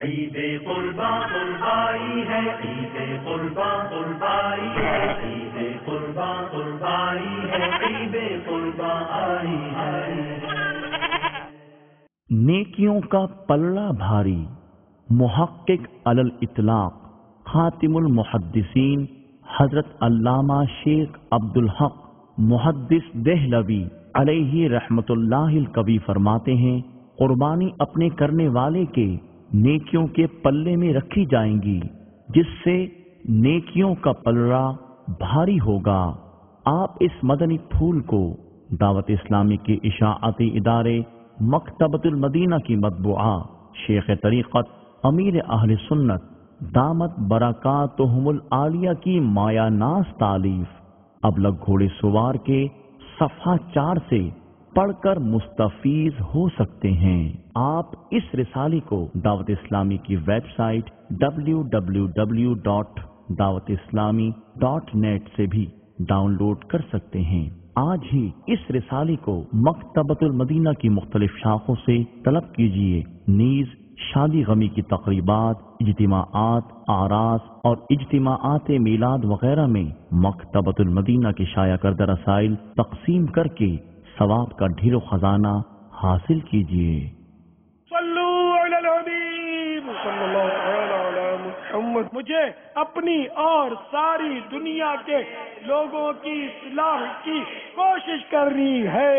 عید قرباں قربائی ہے، عید قرباں قربائی ہے، عید قرباں قربائی ہے، عید قرباں آئی ہے۔ نیکیوں کا پلہ بھاری، محقق علی الاطلاق خاتم المحدثین حضرت علامہ شیخ عبدالحق محدث دہلوی علیہ رحمت اللہ القوی فرماتے ہیں، قربانی اپنے کرنے والے کے نیکیوں کے پلے میں رکھی جائیں گی، جس سے نیکیوں کا پلہ بھاری ہوگا۔ آپ اس مدنی پھول کو دعوت اسلامی کے اشاعتی ادارے مکتبۃ المدینہ کی مطبوعہ شیخ طریقت امیر اہل سنت دامت برکاتہم العالیہ کی مایہ ناز تالیف ابلغ گھوڑے سوار کے صفحہ 4 سے پڑھ کر مستفیض ہو سکتے ہیں۔ آپ اس رسالے کو دعوت اسلامی کی ویب سائٹ www.dawatislami.net سے بھی ڈاؤن لوڈ کر سکتے ہیں۔ آج ہی اس رسالے کو مکتبۃ المدینہ کی مختلف شاخوں سے طلب کیجیے۔ نیز شادی غمی کی تقریبات، اجتماعات، اعراس اور اجتماعات میلاد وغیرہ میں مکتبۃ المدینہ کے شائع کردہ رسائل تقسیم کر کے ثواب کا ڈھیر و خزانہ حاصل کیجیے۔ صلو علی الحبیب صلی اللہ تعالی علی محمد۔ مجھے اپنی اور ساری دنیا کے لوگوں کی اصلاح کی کوشش کرنی ہے۔